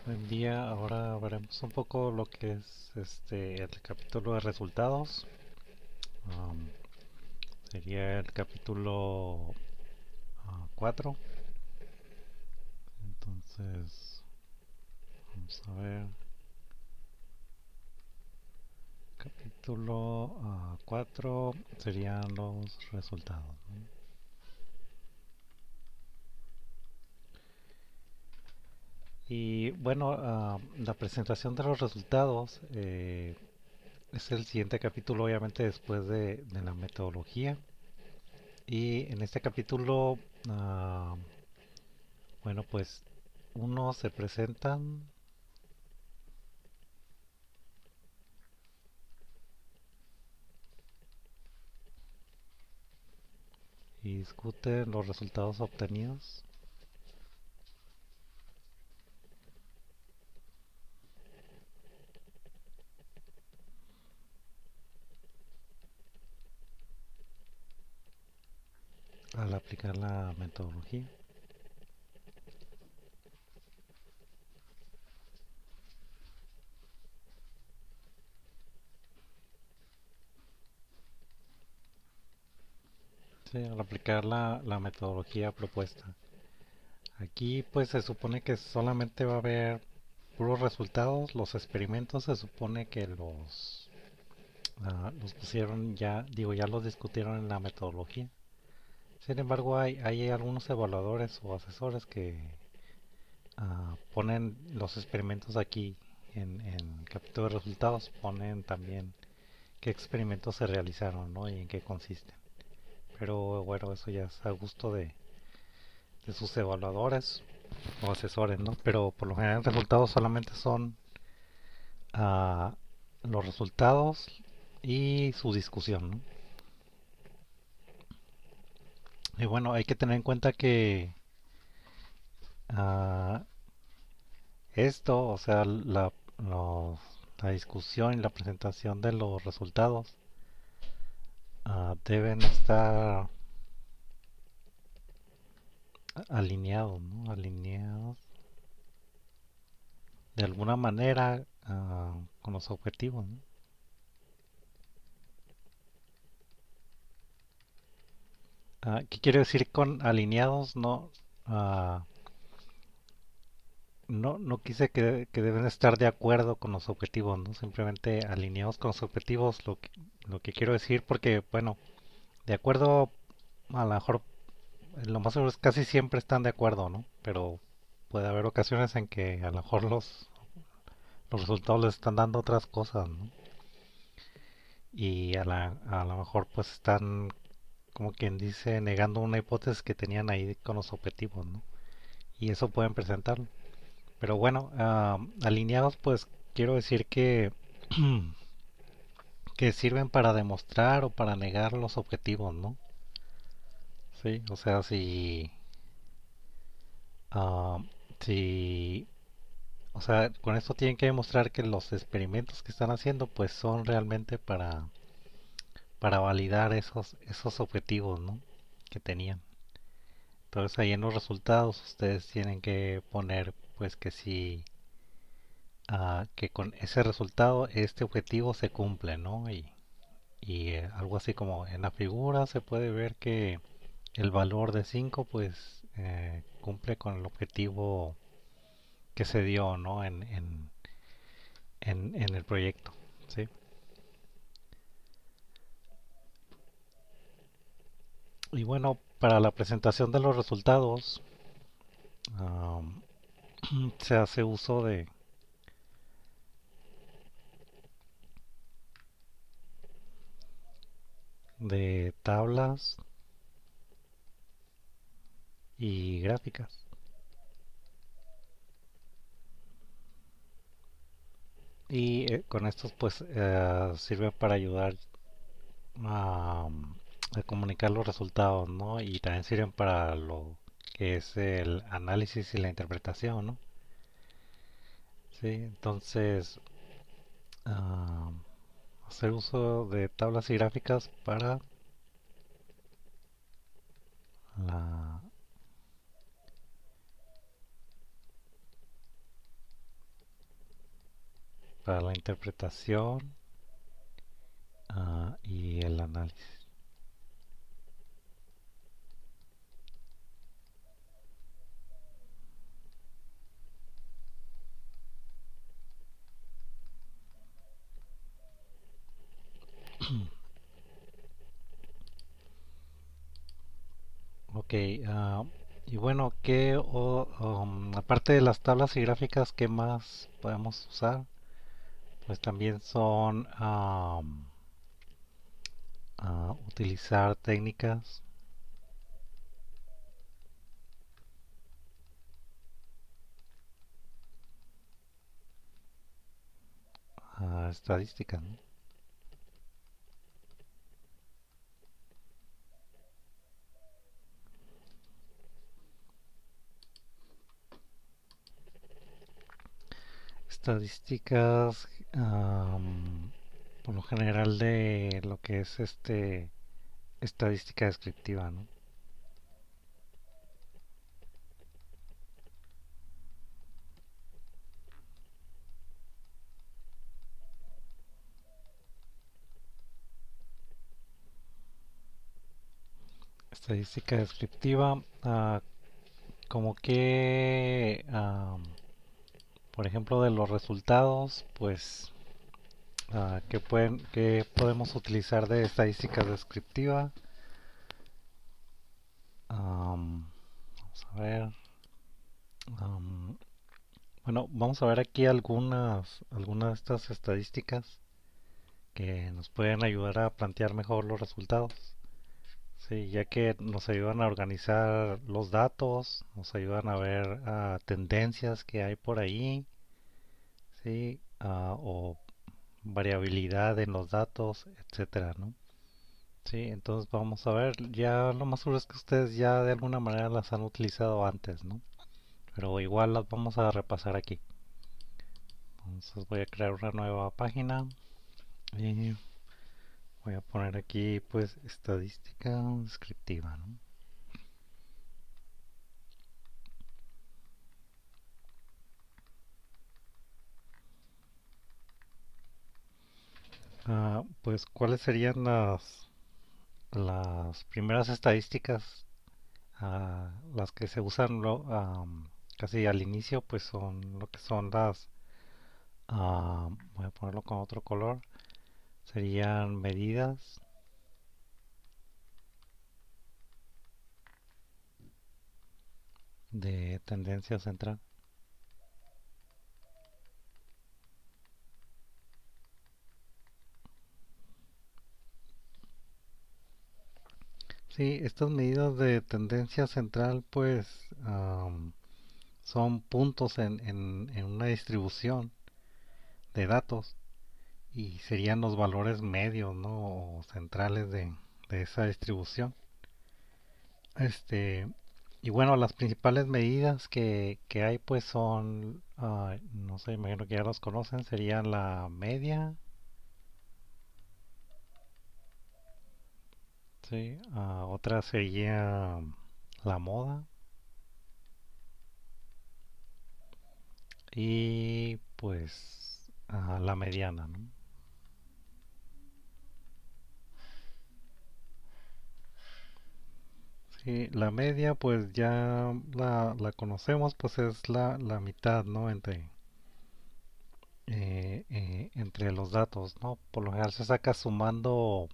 Buen día, ahora veremos un poco lo que es el capítulo de resultados. Am, Sería el capítulo 4. Entonces, vamos a ver. Capítulo 4 serían los resultados, ¿no? Y bueno, la presentación de los resultados es el siguiente capítulo, obviamente, después de la metodología. Y en este capítulo, bueno, pues uno se presentan y discuten los resultados obtenidos al aplicar la metodología. Sí, al aplicar la metodología propuesta. Aquí pues se supone que solamente va a haber puros resultados. Los experimentos se supone que los pusieron ya, digo, ya los discutieron en la metodología. Sin embargo, hay algunos evaluadores o asesores que ponen los experimentos aquí en el capítulo de resultados, ponen también qué experimentos se realizaron, ¿no? Y en qué consisten. Pero bueno, eso ya es a gusto de sus evaluadores o asesores, ¿no? Pero por lo general los resultados solamente son ah, los resultados y su discusión, ¿no? Y bueno, hay que tener en cuenta que ah, esto, o sea, la discusión y la presentación de los resultados deben estar alineados, ¿no? Alineados de alguna manera con los objetivos, ¿no? ¿Qué quiero decir con alineados? No, ah, no quise que deben estar de acuerdo con los objetivos, ¿no? Simplemente alineados con los objetivos, lo que quiero decir, porque, bueno, de acuerdo, a lo mejor, lo más seguro es casi siempre están de acuerdo, ¿no? Pero puede haber ocasiones en que a lo mejor los resultados les están dando otras cosas, ¿no? Y a lo mejor pues están, como quien dice, negando una hipótesis que tenían ahí con los objetivos, ¿no? Y eso pueden presentarlo. Pero bueno, alineados pues quiero decir que, que sirven para demostrar o para negar los objetivos, ¿no? Sí, o sea, ah, si, o sea, con esto tienen que demostrar que los experimentos que están haciendo pues son realmente para validar esos objetivos, ¿no? Que tenían. Entonces ahí en los resultados ustedes tienen que poner pues que si que con ese resultado este objetivo se cumple, ¿no? Y algo así como en la figura se puede ver que el valor de 5 pues cumple con el objetivo que se dio, ¿no? En el proyecto, ¿sí? Y bueno, para la presentación de los resultados um, se hace uso de tablas y gráficas. Y con estos pues sirve para ayudar a, a comunicar los resultados, ¿no? Y también sirven para lo que es el análisis y la interpretación, ¿no? Sí, entonces ah, hacer uso de tablas y gráficas para la, para la interpretación y el análisis. Ok, y bueno, aparte de las tablas y gráficas, ¿qué más podemos usar? Pues también son utilizar técnicas estadísticas, ¿no? Estadísticas, por lo general de lo que es estadística descriptiva, ¿no? Estadística descriptiva, como que, por ejemplo, de los resultados, pues, ¿qué podemos utilizar de estadística descriptiva? Vamos a ver. am, bueno, vamos a ver aquí algunas de estas estadísticas que nos pueden ayudar a plantear mejor los resultados. Sí, ya que nos ayudan a organizar los datos, nos ayudan a ver tendencias que hay por ahí, sí, o variabilidad en los datos, etcétera, ¿no? Sí, entonces vamos a ver, ya lo más seguro es que ustedes ya de alguna manera las han utilizado antes, ¿no? Pero igual las vamos a repasar aquí. Entonces voy a crear una nueva página y voy a poner aquí pues estadística descriptiva, ¿no? Pues cuáles serían las primeras estadísticas, las que se usan casi al inicio, pues son lo que son voy a ponerlo con otro color, serían medidas de tendencia central. Sí, estas medidas de tendencia central pues son puntos en una distribución de datos y serían los valores medios, ¿no? O centrales de esa distribución. Este, y bueno, las principales medidas que hay pues son, no sé, imagino que ya los conocen, serían la media, sí, otra sería la moda y pues la mediana, ¿no? Sí, la media pues ya la conocemos, pues es la mitad, ¿no? Entre los datos, ¿no? Por lo general se saca sumando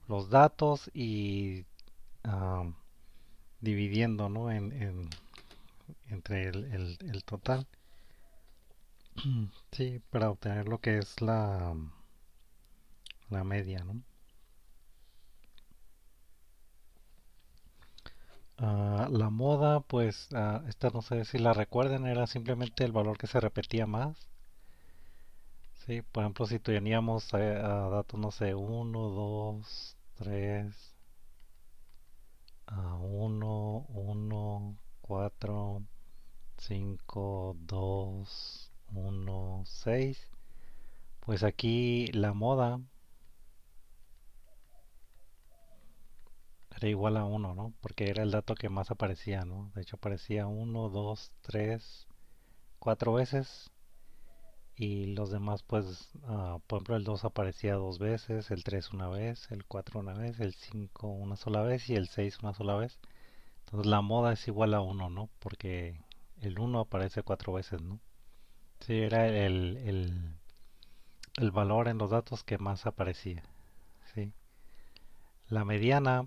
los datos y ah, dividiendo, ¿no? Entre el total. Sí, para obtener lo que es la media, ¿no? La moda, pues, esta no sé si la recuerden, era simplemente el valor que se repetía más. Sí, por ejemplo, si teníamos datos, no sé, uno 2 3 1 1 4 5 2 1 6, pues aquí la moda era igual a uno, ¿no? Porque era el dato que más aparecía, ¿no? De hecho aparecía uno 2 3 4 veces y los demás pues, por ejemplo, el 2 aparecía dos veces, el 3 una vez, el 4 una vez, el 5 una sola vez y el 6 una sola vez. Entonces la moda es igual a uno, ¿no? Porque el uno aparece cuatro veces, ¿no? Sí, era el valor en los datos que más aparecía. Sí. La mediana,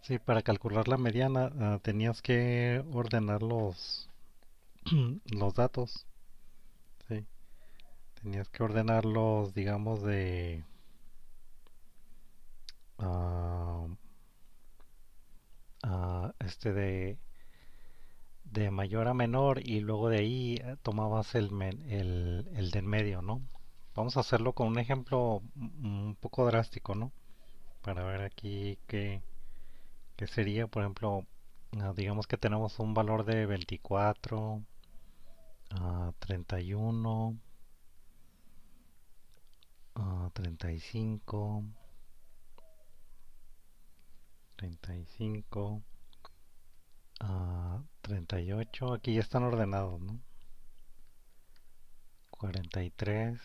sí, para calcular la mediana tenías que ordenar los datos. Sí. Tenías que ordenarlos, digamos, ah, de mayor a menor y luego de ahí tomabas el del medio, ¿no? Vamos a hacerlo con un ejemplo un poco drástico, ¿no? Para ver aquí qué sería, por ejemplo, digamos que tenemos un valor de 24, 31, 35, 35, 38, aquí ya están ordenados, ¿no? 43,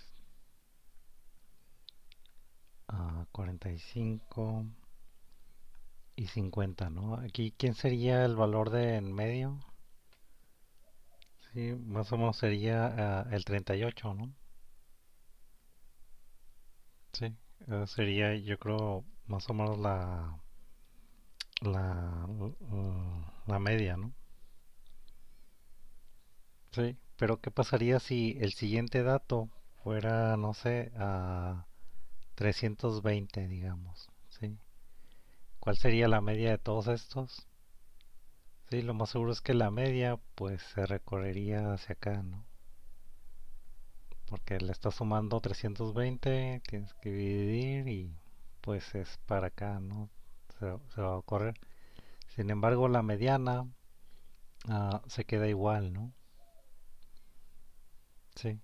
45 y 50, ¿no? Aquí, ¿quién sería el valor de en medio? Sí, más o menos sería el 38, ¿no? Sí, sería yo creo más o menos la, la media, ¿no? Sí, pero ¿qué pasaría si el siguiente dato fuera, no sé, a 320, digamos? ¿Sí? ¿Cuál sería la media de todos estos? Sí, lo más seguro es que la media pues se recorrería hacia acá, ¿no? Porque le estás sumando 320, tienes que dividir y pues es para acá, ¿no? Se va a correr. Sin embargo, la mediana se queda igual, ¿no? Sí.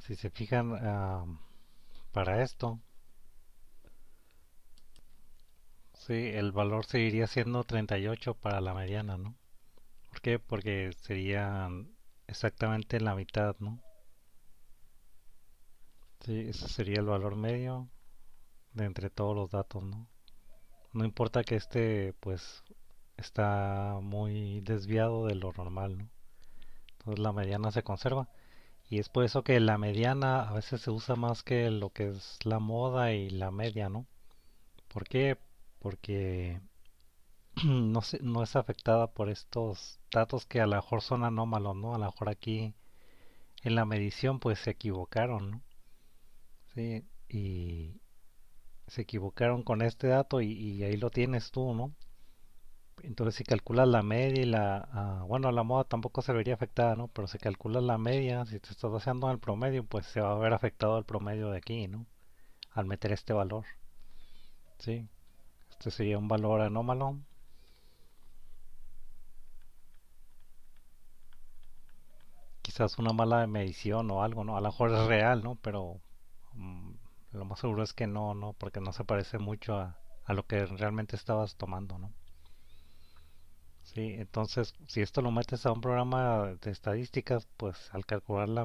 Si se fijan, para esto, sí, el valor seguiría siendo 38 para la mediana, ¿no? ¿Por qué? Porque sería exactamente la mitad, ¿no? Sí, ese sería el valor medio de entre todos los datos, ¿no? No importa que este, pues, está muy desviado de lo normal, ¿no? Entonces la mediana se conserva. Y es por eso que la mediana a veces se usa más que lo que es la moda y la media, ¿no? ¿Por qué? Porque no es afectada por estos datos que a lo mejor son anómalos, ¿no? A lo mejor aquí en la medición pues se equivocaron, ¿no? Sí, y se equivocaron con este dato y ahí lo tienes tú, ¿no? Entonces si calculas la media y bueno, la moda tampoco se vería afectada, ¿no? Pero si calculas la media, si te estás basando en el promedio, pues se va a ver afectado el promedio de aquí, ¿no? Al meter este valor, ¿sí? Este sería un valor anómalo. Quizás una mala medición o algo, ¿no? A lo mejor es real, ¿no? Pero mm, lo más seguro es que no, ¿no? Porque no se parece mucho a lo que realmente estabas tomando, ¿no? Sí, entonces si esto lo metes a un programa de estadísticas, pues al calcular la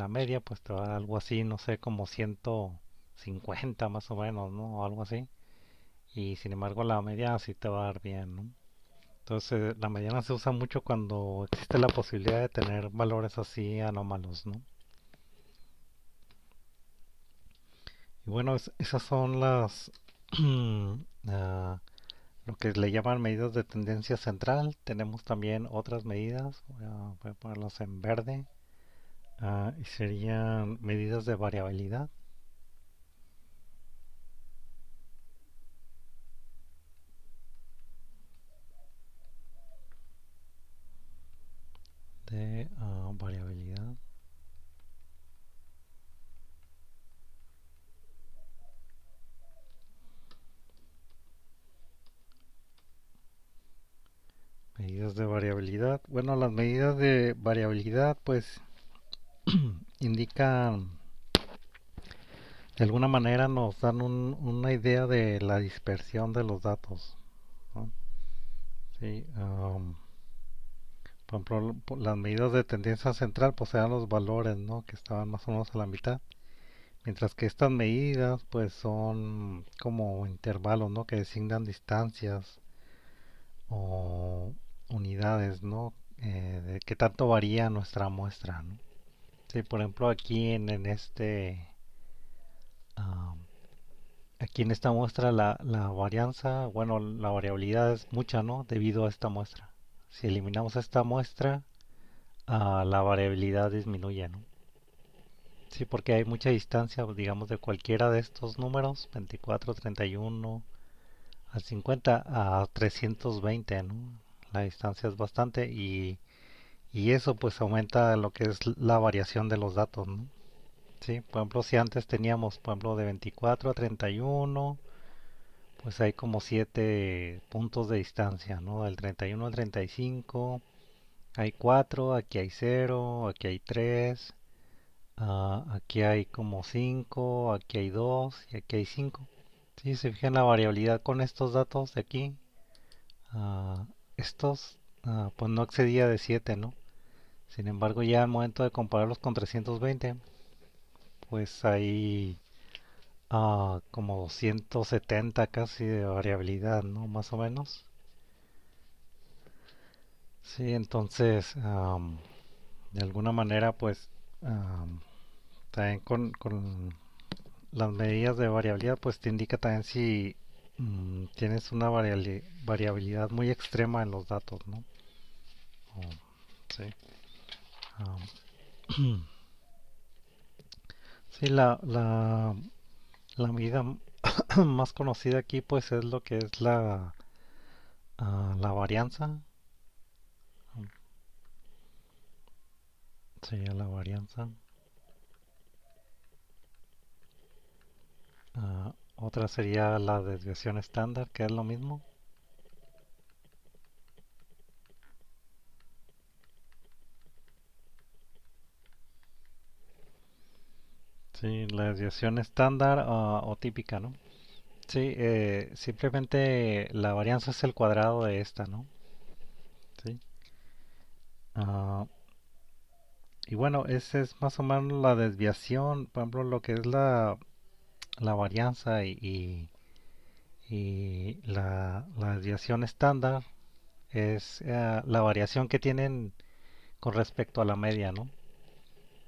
media, pues te va a dar algo así, no sé, como 150 más o menos, ¿no? O algo así. Y sin embargo la media sí te va a dar bien, ¿no? Entonces la mediana se usa mucho cuando existe la posibilidad de tener valores así anómalos, ¿no? Y bueno, esas son ah, lo que le llaman medidas de tendencia central. Tenemos también otras medidas, voy a ponerlas en verde. Y serían medidas de variabilidad. De variabilidad. Medidas de variabilidad. Bueno, las medidas de variabilidad pues indican, de alguna manera nos dan una idea de la dispersión de los datos, ¿no? Sí, Por ejemplo, las medidas de tendencia central pues eran los valores, ¿no? Que estaban más o menos a la mitad. Mientras que estas medidas pues son como intervalos, ¿no? Que designan distancias o unidades, ¿no? De qué tanto varía nuestra muestra, ¿no? Sí, por ejemplo, ah, aquí en esta muestra la varianza, bueno, la variabilidad es mucha, ¿no? Debido a esta muestra. Si eliminamos esta muestra, la variabilidad disminuye, ¿no? Sí, porque hay mucha distancia, digamos, de cualquiera de estos números, 24, 31, a 50, a 320, ¿no? La distancia es bastante y eso pues aumenta lo que es la variación de los datos, ¿no? Sí, por ejemplo, si antes teníamos, por ejemplo, de 24 a 31, pues hay como 7 puntos de distancia, ¿no? Del 31 al 35 hay 4, aquí hay 0, aquí hay 3, aquí hay como 5, aquí hay 2 y aquí hay 5. Si se fijan la variabilidad con estos datos de aquí, ah, estos pues no excedía de 7, ¿no? Sin embargo, ya al momento de compararlos con 320, pues hay como 170 casi de variabilidad, ¿no? Más o menos. Sí, entonces, de alguna manera, pues, también con las medidas de variabilidad, pues te indica también si tienes una variabilidad muy extrema en los datos, ¿no? Oh, sí. Am, sí, la medida más conocida aquí, pues, es lo que es la varianza. Sería la varianza. Otra sería la desviación estándar, que es lo mismo. Sí, la desviación estándar o típica, ¿no? Sí, simplemente la varianza es el cuadrado de esta, ¿no? Sí. Ah, y bueno, esa es más o menos la desviación, por ejemplo, lo que es la varianza y la desviación estándar es la variación que tienen con respecto a la media, ¿no?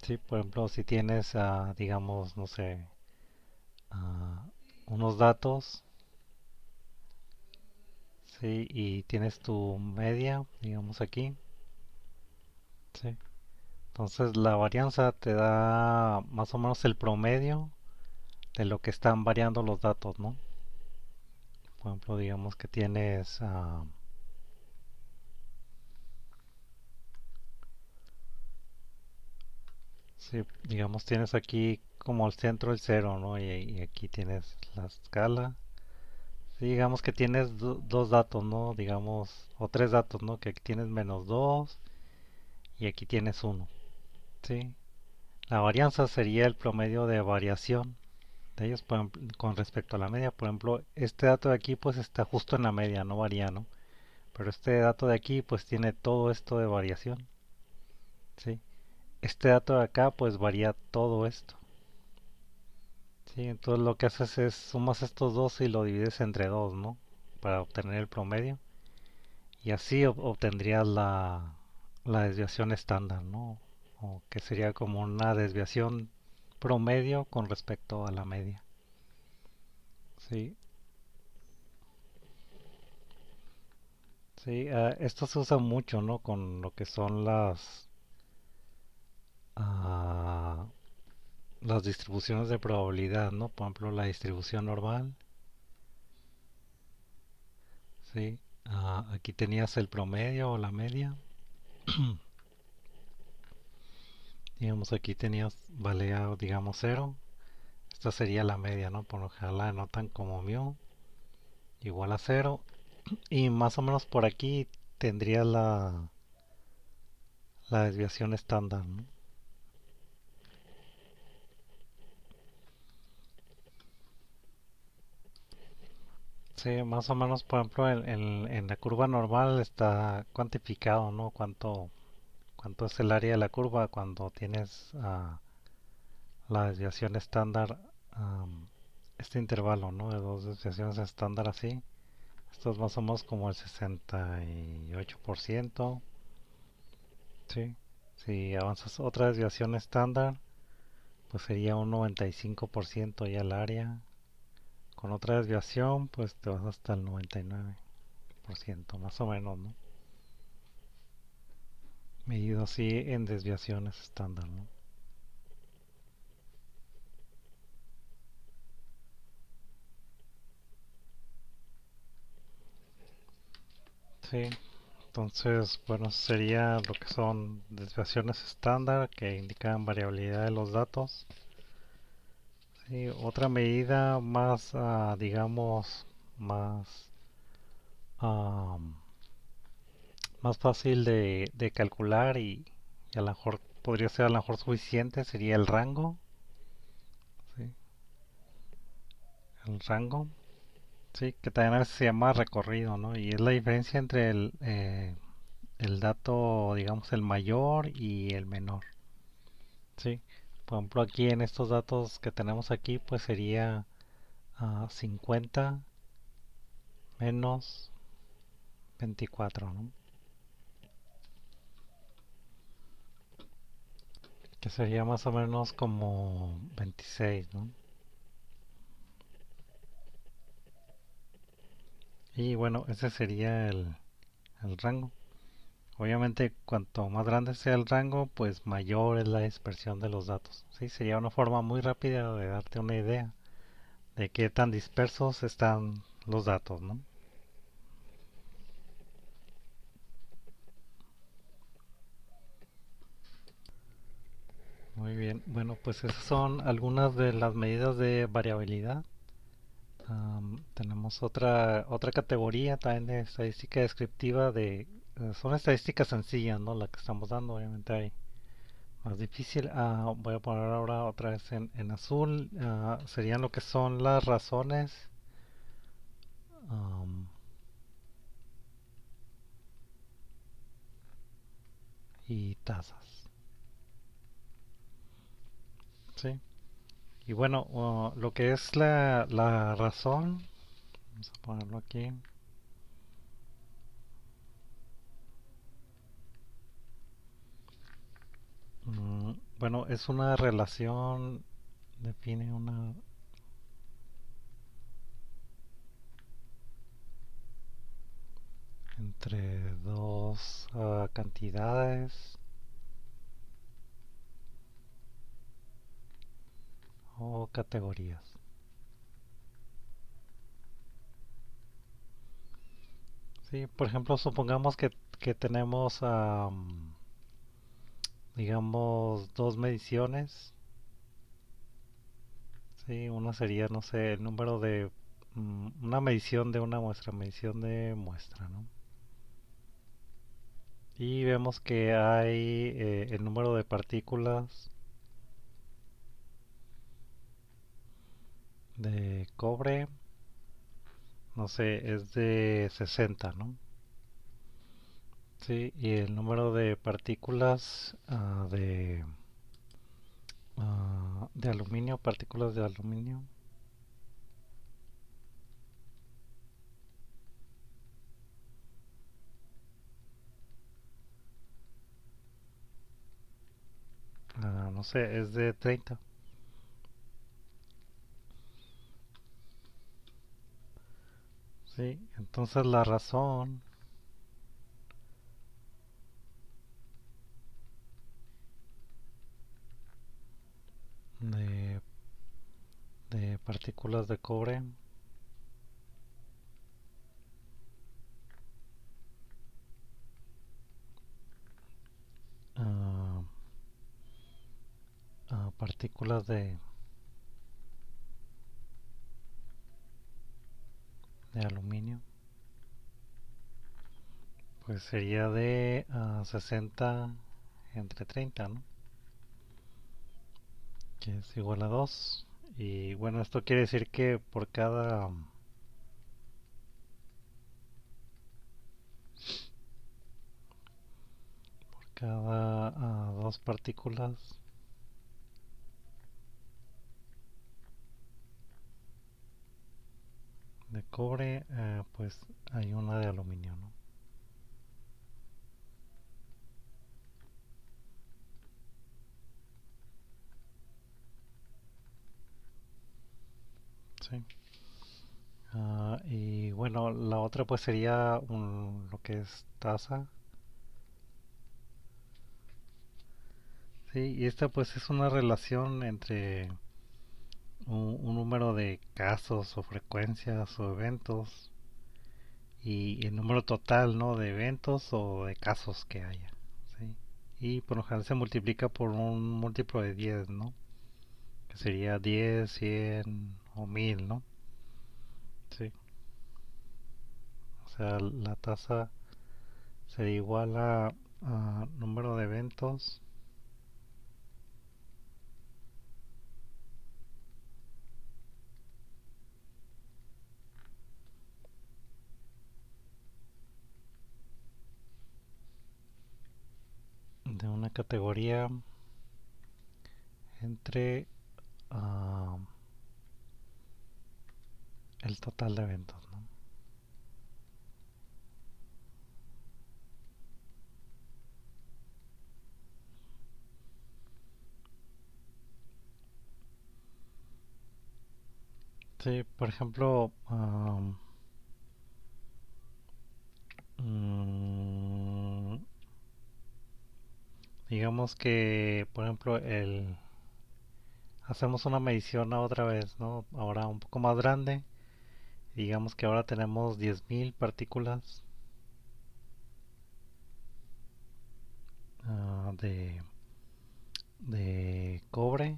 Sí, por ejemplo, si tienes, digamos, no sé, ah, unos datos, sí, y tienes tu media, digamos aquí, sí. Entonces la varianza te da más o menos el promedio de lo que están variando los datos, ¿no? Por ejemplo, digamos que tienes, sí, digamos tienes aquí como el centro el cero, ¿no? Y aquí tienes la escala. Sí, digamos que tienes dos datos, ¿no? Digamos, o tres datos, ¿no? Que aquí tienes -2 y aquí tienes uno. Sí. La varianza sería el promedio de variación de ellos con respecto a la media. Por ejemplo, este dato de aquí pues está justo en la media, no varía, ¿no? Pero este dato de aquí pues tiene todo esto de variación, ¿sí? Este dato de acá pues varía todo esto, ¿sí? Entonces lo que haces es sumas estos dos y lo divides entre dos, ¿no? Para obtener el promedio. Y así obtendrías la desviación estándar, ¿no? O que sería como una desviación promedio con respecto a la media. Sí, sí, esto se usa mucho, ¿no? Con lo que son ah, las distribuciones de probabilidad, ¿no? Por ejemplo, la distribución normal, ¿sí? Aquí tenías el promedio o la media. Digamos, aquí tenías, valía, digamos, cero. Esta sería la media, ¿no? Por lo general la anotan como mu igual a cero. Y más o menos por aquí tendría la desviación estándar, ¿no? Sí, más o menos, por ejemplo, en la curva normal está cuantificado, ¿no? Cuánto es el área de la curva cuando tienes la desviación estándar, este intervalo, ¿no? De dos desviaciones estándar así. Esto es más o menos como el 68%. Sí. Si avanzas otra desviación estándar, pues sería un 95% ya el área. Con otra desviación, pues te vas hasta el 99%, más o menos, ¿no? Medido así en desviaciones estándar, ¿no? Sí, entonces, bueno, sería lo que son desviaciones estándar que indican variabilidad de los datos. Sí, otra medida más, digamos, más, ah, más fácil de calcular y a lo mejor podría ser a lo mejor suficiente sería el rango. Sí, el rango. Sí, que también a veces se llama recorrido, ¿no? Y es la diferencia entre el dato, digamos, el mayor y el menor. Sí, por ejemplo, aquí en estos datos que tenemos aquí, pues sería 50 menos 24, ¿no? Que sería más o menos como 26, ¿no? Y bueno, ese sería el rango. Obviamente, cuanto más grande sea el rango, pues mayor es la dispersión de los datos. Sí, sería una forma muy rápida de darte una idea de qué tan dispersos están los datos, ¿no? Muy bien. Bueno, pues esas son algunas de las medidas de variabilidad. Tenemos otra categoría también de estadística descriptiva son estadísticas sencillas, ¿no? La que estamos dando, obviamente hay más difícil. Voy a poner ahora otra vez en azul. Serían lo que son las razones am, y tasas. ¿Sí? Y bueno, lo que es la razón, vamos a ponerlo aquí. Bueno, es una relación, define una entre dos cantidades o categorías. Sí, por ejemplo, supongamos que tenemos, digamos, dos mediciones. Sí, una sería, no sé, el número de una medición de una muestra, medición de muestra, ¿no? Y vemos que hay el número de partículas de cobre, no sé, es de 60, ¿no? Sí, y el número de partículas de aluminio, partículas de aluminio, no sé, es de 30. Sí, entonces la razón de, de partículas de cobre, ah, partículas de aluminio, pues sería de 60 entre 30, ¿no? Que es igual a 2. Y bueno, esto quiere decir que por cada cada dos partículas de cobre, pues hay una de aluminio, ¿no? Sí. Y bueno, la otra pues sería lo que es tasa. Sí, y esta pues es una relación entre un número de casos o frecuencias o eventos y el número total, ¿no? De eventos o de casos que haya, ¿sí? Y por lo general se multiplica por un múltiplo de 10, ¿no? Que sería 10, 100 o 1000, ¿no? Sí. O sea, la tasa sería igual a número de eventos de una categoría entre ah, el total de eventos, ¿no? Sí, por ejemplo, mm, digamos que, por ejemplo, hacemos una medición otra vez, ¿no? Ahora un poco más grande. Digamos que ahora tenemos 10.000 partículas de cobre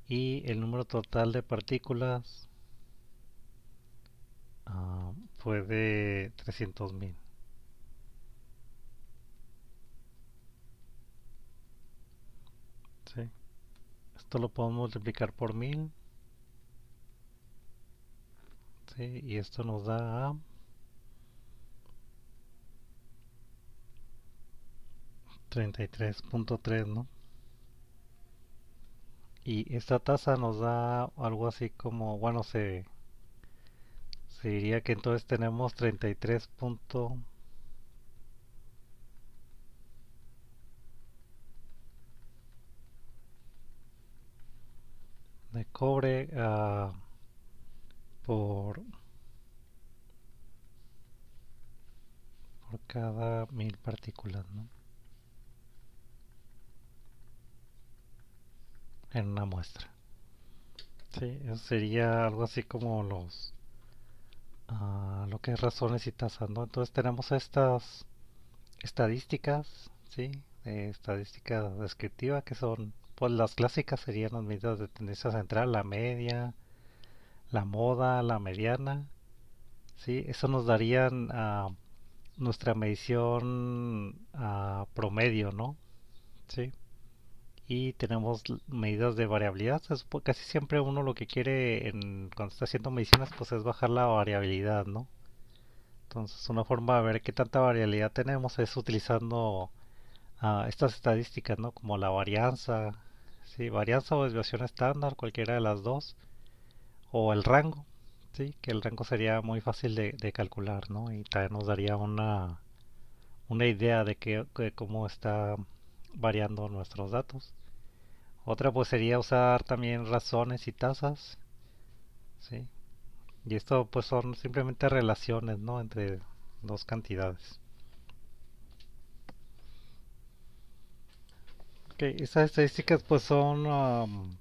y el número total de partículas fue de 300.000. ¿Sí? Esto lo podemos multiplicar por 1000. ¿Sí? Y esto nos da a 33.3, ¿no? Y esta tasa nos da algo así como, bueno, se diría que entonces tenemos 33 puntos de cobre por, por cada 1000 partículas, ¿no? En una muestra. Sí, eso sería algo así como lo que es razones y tasas, ¿no? Entonces tenemos estas estadísticas, ¿sí? Estadística descriptiva que son, pues las clásicas serían las medidas de tendencia central, la media, la moda, la mediana, ¿sí? Eso nos darían nuestra medición promedio, ¿no? Sí. Y tenemos medidas de variabilidad. Casi siempre uno lo que quiere cuando está haciendo mediciones pues es bajar la variabilidad, ¿no? Entonces una forma de ver qué tanta variabilidad tenemos es utilizando estas estadísticas, ¿no? Como la varianza, ¿sí? Varianza o desviación estándar, cualquiera de las dos, o el rango, ¿sí? Que el rango sería muy fácil de calcular, ¿no? Y también nos daría una idea de cómo está variando nuestros datos. Otra pues sería usar también razones y tasas, ¿sí? Y esto pues son simplemente relaciones, ¿no? Entre dos cantidades. Ok, esas estadísticas pues son,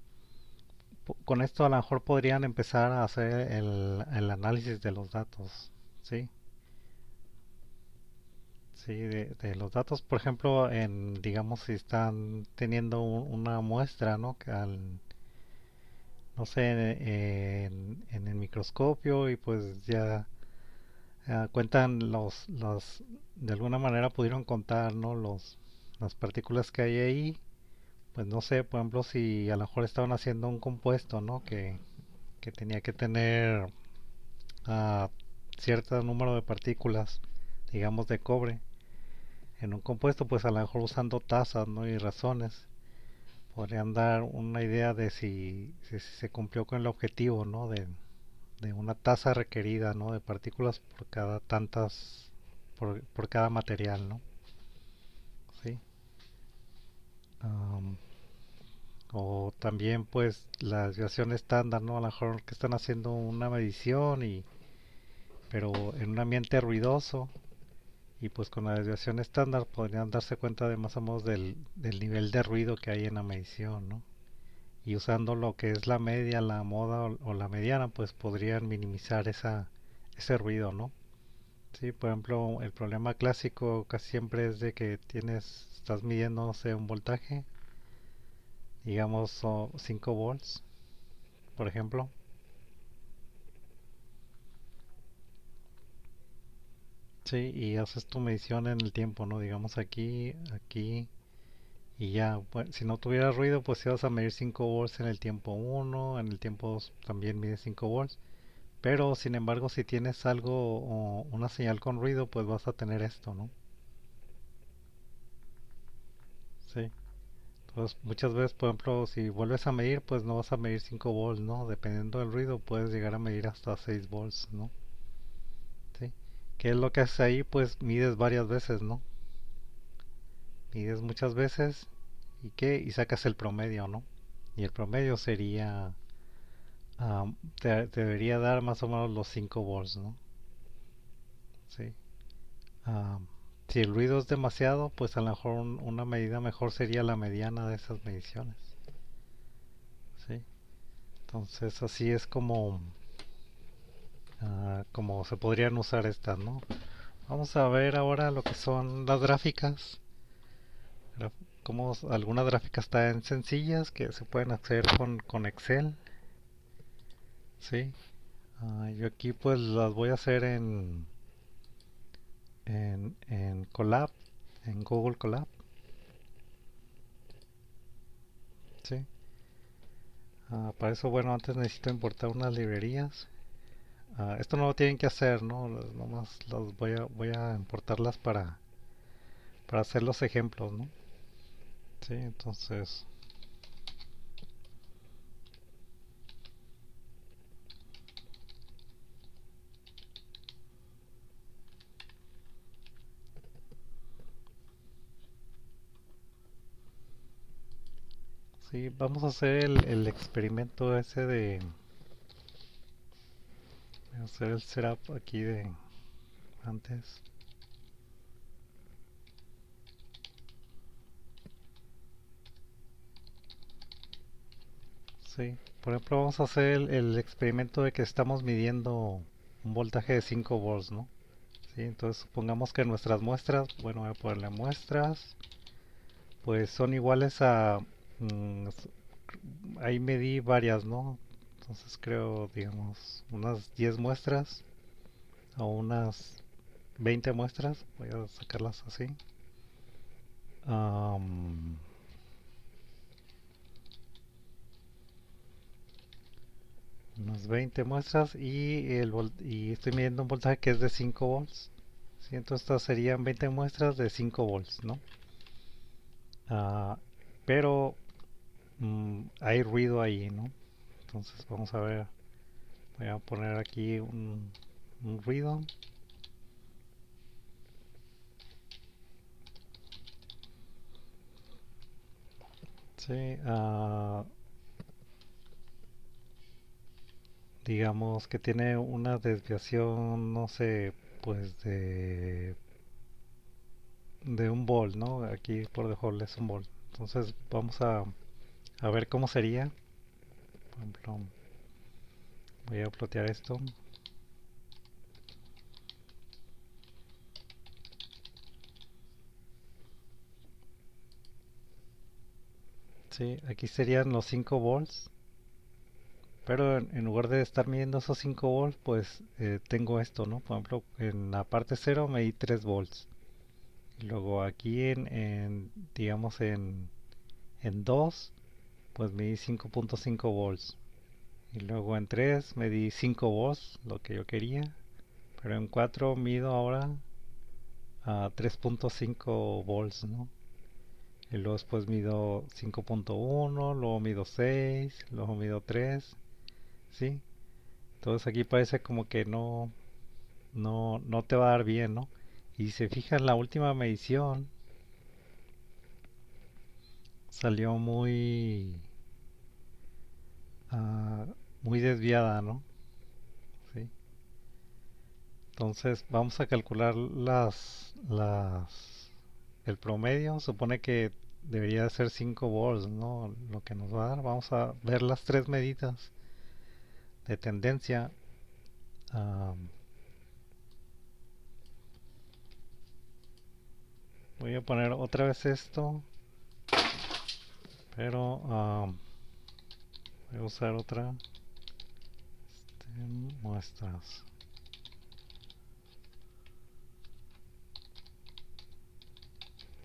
con esto a lo mejor podrían empezar a hacer el análisis de los datos, ¿sí? Sí, de los datos, por ejemplo, digamos, si están teniendo una muestra, ¿no? No sé, en el microscopio y pues ya cuentan de alguna manera pudieron contar, ¿no? Las partículas que hay ahí, pues no sé, por ejemplo, si a lo mejor estaban haciendo un compuesto, ¿no? Que tenía que tener cierto número de partículas, digamos, de cobre. en un compuesto, pues a lo mejor usando tasas, ¿no? Y razones, podrían dar una idea de si se cumplió con el objetivo, ¿no? De una tasa requerida, ¿no? De partículas por cada tantas, por cada material, ¿no? Sí. Am, o también pues la desviación estándar, ¿no? A lo mejor que están haciendo una medición pero en un ambiente ruidoso y pues con la desviación estándar podrían darse cuenta de más o menos del nivel de ruido que hay en la medición, ¿no? Y usando lo que es la media, la moda o la mediana, pues podrían minimizar ese ruido, ¿no? Sí, por ejemplo, el problema clásico casi siempre es de que estás midiendo, no sé, un voltaje, digamos 5 volts, por ejemplo. Sí, y haces tu medición en el tiempo, ¿no? Digamos aquí, aquí, y ya. Bueno, si no tuviera ruido, pues ibas a medir 5 volts en el tiempo uno, en el tiempo 2 también mides 5 volts. Pero, sin embargo, si tienes algo o una señal con ruido, pues vas a tener esto, ¿no? Sí. Entonces, muchas veces, por ejemplo, si vuelves a medir, pues no vas a medir 5 volts, ¿no? Dependiendo del ruido, puedes llegar a medir hasta 6 volts, ¿no? Sí. ¿Qué es lo que haces ahí? Pues mides varias veces, ¿no? Mides muchas veces y qué y sacas el promedio, ¿no? Y el promedio sería, te debería dar más o menos los 5 volts, ¿no? Sí. Am, si el ruido es demasiado, pues a lo mejor una medida mejor sería la mediana de esas mediciones. Sí. Entonces así es como se podrían usar estas, ¿no? Vamos a ver ahora lo que son las gráficas. Como algunas gráficas están sencillas que se pueden hacer con Excel. Sí. Yo aquí pues las voy a hacer en Colab, en Google Colab. Sí. Para eso, bueno, antes necesito importar unas librerías. Esto no lo tienen que hacer, ¿no? Nomás voy a importarlas para hacer los ejemplos, ¿no? Sí, entonces, sí, vamos a hacer el experimento ese de hacer el setup aquí de antes. Sí, por ejemplo, vamos a hacer el experimento de que estamos midiendo un voltaje de 5 volts, ¿no? Sí, entonces supongamos que nuestras muestras, bueno, voy a ponerle muestras, pues son iguales ahí medí varias, ¿no? Entonces creo, digamos, unas 10 muestras o unas 20 muestras, voy a sacarlas así. Am, Unas 20 muestras y estoy midiendo un voltaje que es de 5 volts. Sí, entonces estas serían 20 muestras de 5 volts, ¿no? Ah, pero hay ruido ahí, ¿no? Entonces vamos a ver, voy a poner aquí un ruido. Sí, digamos que tiene una desviación, no sé, pues de un volt, ¿no? Aquí por default es un volt. Entonces vamos a ver cómo sería. Por ejemplo, voy a plotear esto. Sí, aquí serían los 5 volts. Pero en lugar de estar midiendo esos 5 volts, pues tengo esto, ¿no? Por ejemplo, en la parte cero medí 3 volts. Y luego aquí digamos, en 2 pues medí 5.5 volts. Y luego en 3 medí 5 volts, lo que yo quería. Pero en 4 mido ahora a 3.5 volts, ¿no? Y luego después mido 5.1, luego mido 6, luego mido 3, ¿sí? Entonces aquí parece como que no te va a dar bien, ¿no? Y si se fijan, la última medición salió ah, muy desviada, ¿no? Sí. Entonces vamos a calcular el promedio. Supone que debería ser 5 volts, ¿no? Lo que nos va a dar. Vamos a ver las tres medidas de tendencia. Am, Voy a poner otra vez esto, pero voy a usar otra muestras.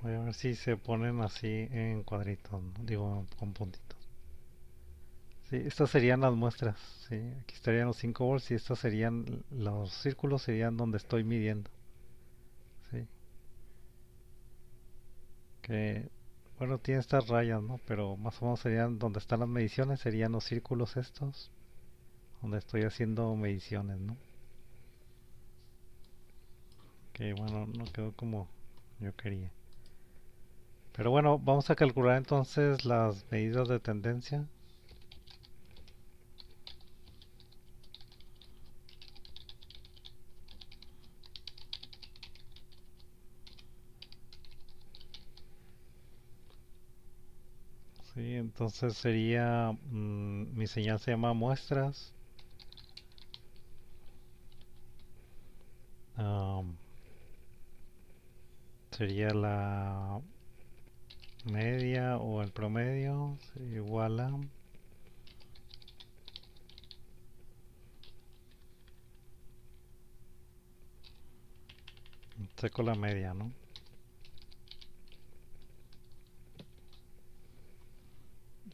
Voy a ver si se ponen así en cuadritos, ¿no? Digo, con puntitos. Sí, estas serían las muestras. Sí, aquí estarían los 5 volts y estos serían los círculos, serían donde estoy midiendo. Sí, que bueno, tiene estas rayas, ¿no? Pero más o menos serían donde están las mediciones, serían los círculos estos, donde estoy haciendo mediciones, ¿no? Que bueno, no quedó como yo quería. Pero bueno, vamos a calcular entonces las medidas de tendencia. Sí, entonces sería, mi señal se llama muestras. Am, Sería la media o el promedio, igual a, saco la media, ¿no?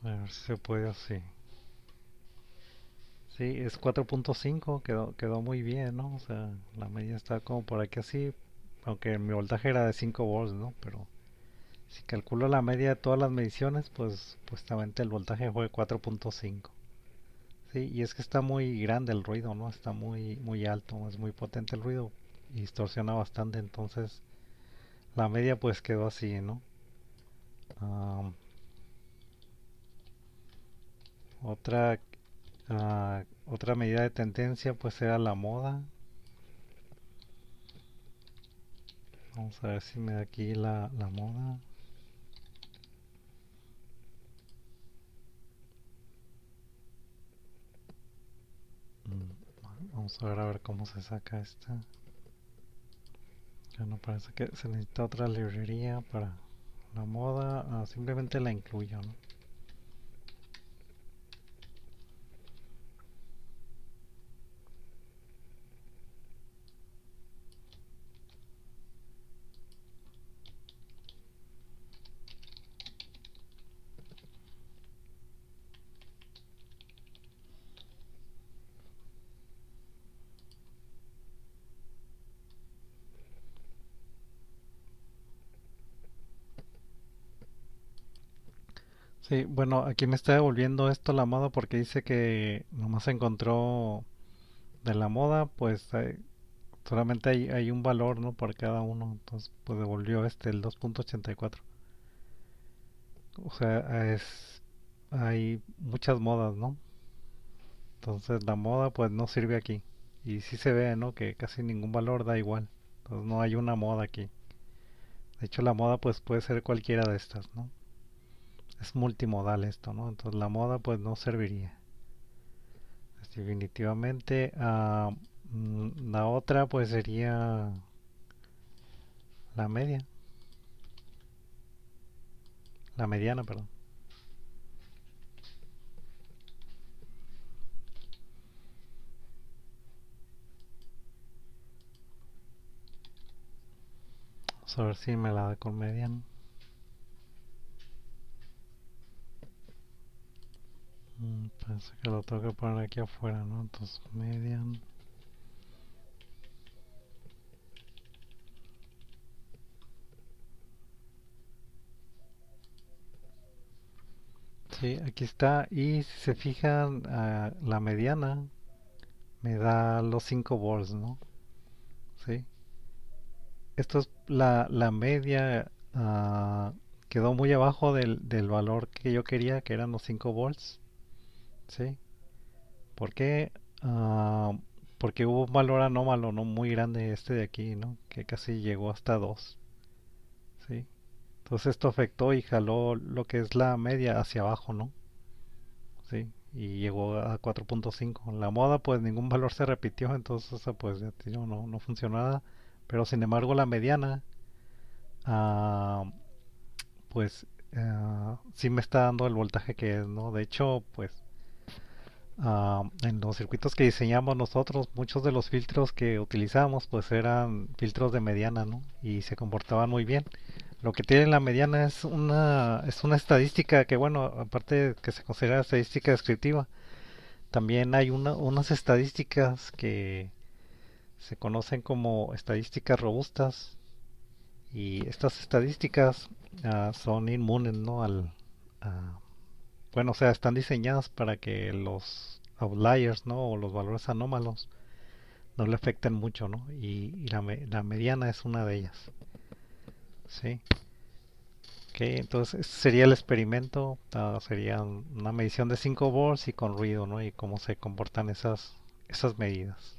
A ver si se puede así. Sí, es 4.5, quedó muy bien, ¿no? O sea, la media está como por aquí así, aunque mi voltaje era de 5 volts, ¿no? Pero si calculo la media de todas las mediciones, pues justamente el voltaje fue 4.5. Sí, y es que está muy grande el ruido, ¿no? Está muy alto, es muy potente el ruido y distorsiona bastante, entonces la media pues quedó así, ¿no? Am, otra, otra medida de tendencia pues era la moda. Vamos a ver si me da aquí la moda. Vamos a ver cómo se saca esta. Ya no parece que se necesita otra librería para la moda. Simplemente la incluyo, ¿no? Sí, bueno, aquí me está devolviendo esto la moda porque dice que nomás encontró de la moda, pues solamente hay un valor, ¿no? Por cada uno. Entonces, pues devolvió el 2.84. O sea, hay muchas modas, ¿no? Entonces, la moda, pues no sirve aquí. Y sí se ve, ¿no? Que casi ningún valor da igual. Entonces, no hay una moda aquí. De hecho, la moda, pues puede ser cualquiera de estas, ¿no? Es multimodal esto, ¿no? Entonces, la moda, pues no serviría. Definitivamente. La otra, pues sería la media. La mediana, perdón. Vamos a ver si me la da con median. Parece que lo tengo que poner aquí afuera, ¿no? Entonces, median. Sí, aquí está. Y si se fijan, la mediana me da los 5 volts, ¿no? Sí. Esto es la media. Quedó muy abajo del valor que yo quería, que eran los 5 volts. Sí. ¿Por qué? Ah, porque hubo un valor anómalo, no muy grande este de aquí, ¿no? Que casi llegó hasta 2. Sí. Entonces esto afectó y jaló lo que es la media hacia abajo, ¿no? Sí, y llegó a 4.5. La moda, pues ningún valor se repitió, entonces pues ya te digo, no funcionó nada. Pero sin embargo, la mediana, ah, pues sí me está dando el voltaje que es, ¿no? De hecho, pues en los circuitos que diseñamos nosotros, muchos de los filtros que utilizamos, pues eran filtros de mediana, ¿no? Y se comportaban muy bien. Lo que tiene la mediana es una estadística que, bueno, aparte de que se considera estadística descriptiva, también hay unas estadísticas que se conocen como estadísticas robustas y estas estadísticas son inmunes, ¿no? A- bueno, o sea, están diseñadas para que los outliers, ¿no? O los valores anómalos no le afecten mucho, ¿no? Y la mediana es una de ellas, ¿sí? Ok, entonces ese sería el experimento, sería una medición de 5 volts y con ruido, ¿no? Y cómo se comportan esas medidas,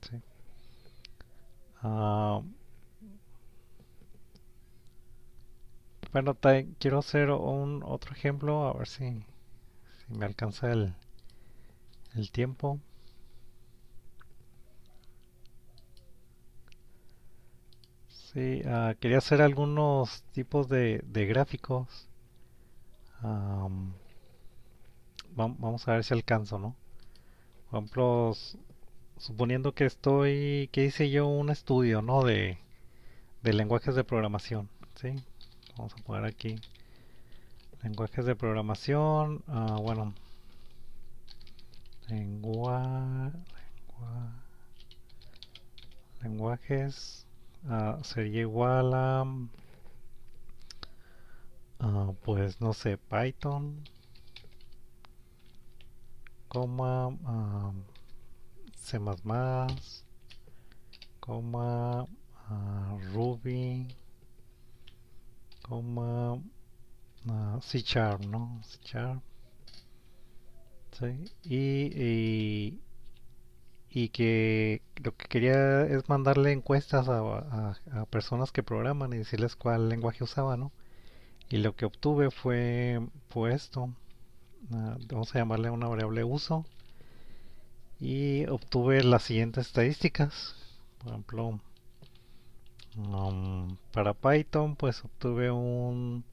¿sí? Ah, bueno, quiero hacer un otro ejemplo, a ver si me alcanza el tiempo. Sí, quería hacer algunos tipos de gráficos. Am, vamos a ver si alcanzo, ¿no? Por ejemplo, suponiendo que hice yo un estudio, ¿no? De lenguajes de programación, ¿sí? Vamos a poner aquí lenguajes de programación, bueno, lengua, lenguajes sería igual a, pues no sé, Python, coma, C++, coma, Ruby, coma, C Sharp, ¿no? C Sharp, ¿sí? Y que lo que quería es mandarle encuestas a personas que programan y decirles cuál lenguaje usaba, ¿no? Y lo que obtuve fue esto. Vamos a llamarle una variable uso. Y obtuve las siguientes estadísticas. Por ejemplo, para Python, pues obtuve un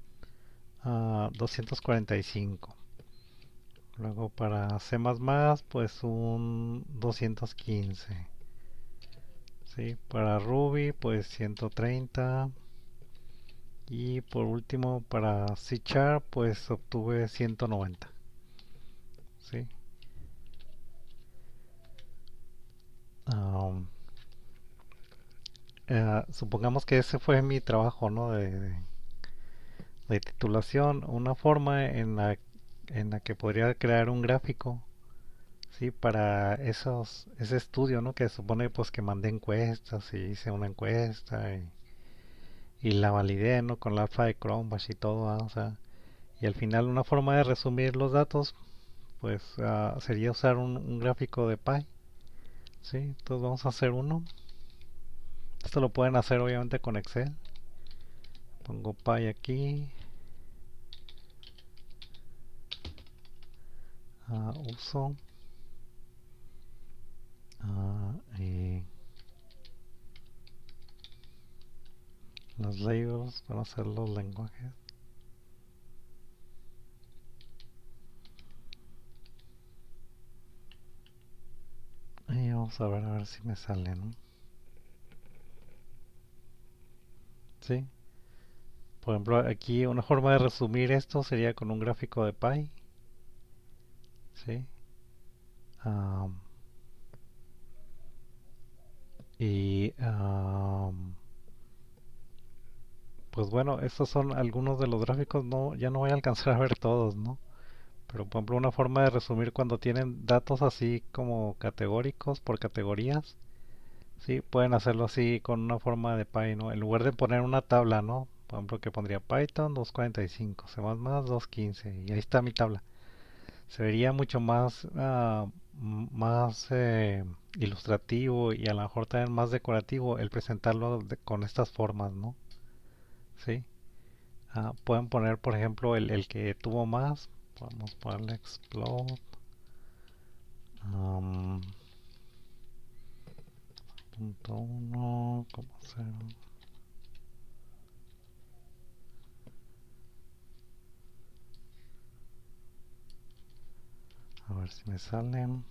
245. Luego para C++, pues un 215. Sí, para Ruby, pues 130. Y por último, para C Sharp, pues obtuve 190. Sí. Am, supongamos que ese fue mi trabajo, ¿no? De titulación, una forma en la que podría crear un gráfico, sí, para ese estudio, ¿no? Que supone pues que mandé encuestas y hice una encuesta y la validé, ¿no? Con la alfa de Chromebase y todo, o sea, y al final una forma de resumir los datos, pues sería usar un gráfico de Py, sí, entonces vamos a hacer uno. Esto lo pueden hacer obviamente con Excel. Pongo Py aquí, uso, y los labels para hacer los lenguajes. Y vamos a ver si me sale, ¿no? Sí. Por ejemplo, aquí una forma de resumir esto sería con un gráfico de Py. Sí. Am, y Pues bueno, estos son algunos de los gráficos, no, ya no voy a alcanzar a ver todos, ¿no? Pero por ejemplo, una forma de resumir cuando tienen datos así como categóricos por categorías, sí, pueden hacerlo así con una forma de py, ¿no? En lugar de poner una tabla, ¿no? Por ejemplo, que pondría Python 245, C++ 215, y ahí está mi tabla. Se vería mucho más, más ilustrativo y a lo mejor también más decorativo el presentarlo con estas formas, ¿no? Sí. Pueden poner, por ejemplo, el que tuvo más. Podemos ponerle explode. um, punto uno, como cero. A ver si me salen.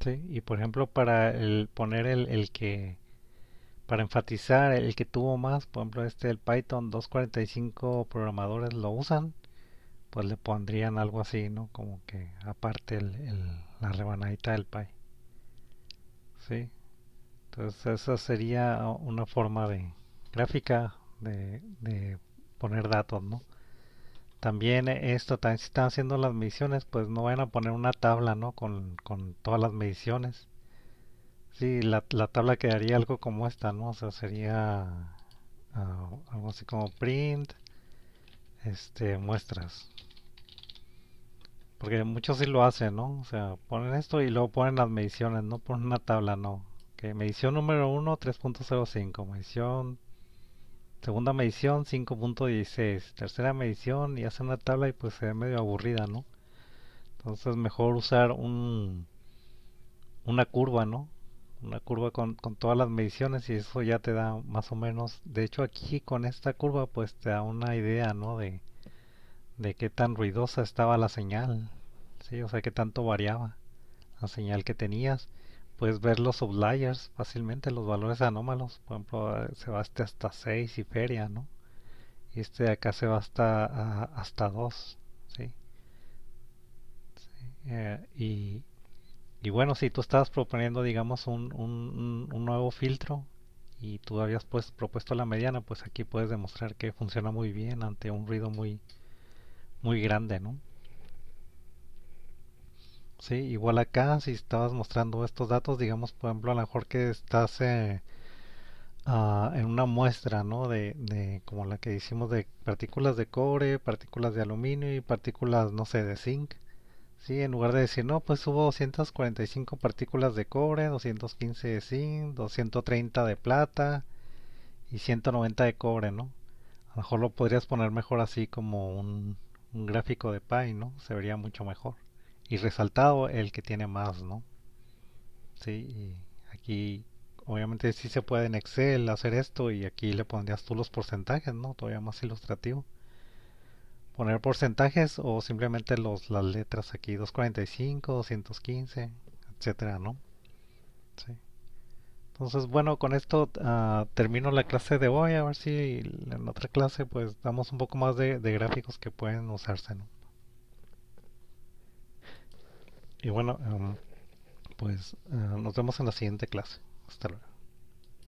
Sí, y por ejemplo, para el poner el que, para enfatizar el que tuvo más, por ejemplo, el Python 245 programadores lo usan, pues le pondrían algo así, ¿no? Como que aparte la rebanadita del pie. Sí, entonces esa sería una forma de gráfica de poner datos, ¿no? También esto, también si están haciendo las mediciones, pues no vayan a poner una tabla, ¿no? Con todas las mediciones. Sí, la tabla quedaría algo como esta, ¿no? O sea, sería algo así como print, muestras. Porque muchos sí lo hacen, ¿no? O sea, ponen esto y luego ponen las mediciones, no ponen una tabla, no. Que medición número uno 3.05, medición, segunda medición 5.16, tercera medición y hacen una tabla y pues se ve medio aburrida, ¿no? Entonces mejor usar una curva, ¿no? Una curva con todas las mediciones y eso ya te da más o menos, de hecho aquí con esta curva pues te da una idea, ¿no? De qué tan ruidosa estaba la señal, ¿sí? O sea, qué tanto variaba la señal que tenías. Puedes ver los outliers fácilmente, los valores anómalos. Por ejemplo, se va hasta 6 y feria, ¿no? Y este de acá se va hasta 2, ¿sí? Y bueno, si tú estabas proponiendo, digamos, un nuevo filtro y tú habías pues propuesto la mediana, pues aquí puedes demostrar que funciona muy bien ante un ruido muy grande, ¿no? Sí, igual acá, si estabas mostrando estos datos, digamos, por ejemplo, a lo mejor que estás en una muestra, ¿no? De como la que hicimos de partículas de cobre, partículas de aluminio y partículas, no sé, de zinc. Sí, en lugar de decir, no, pues hubo 245 partículas de cobre, 215 de zinc, 230 de plata y 190 de cobre, ¿no? A lo mejor lo podrías poner mejor así como un gráfico de pie, ¿no? Se vería mucho mejor. Y resaltado el que tiene más, ¿no? Sí, y aquí obviamente sí se puede en Excel hacer esto y aquí le pondrías tú los porcentajes, ¿no? Todavía más ilustrativo. Poner porcentajes o simplemente las letras aquí, 245, 215, etcétera, ¿no? Sí. Entonces, bueno, con esto termino la clase de hoy, a ver si en otra clase pues damos un poco más de gráficos que pueden usarse, ¿no? Y bueno, pues nos vemos en la siguiente clase. Hasta luego.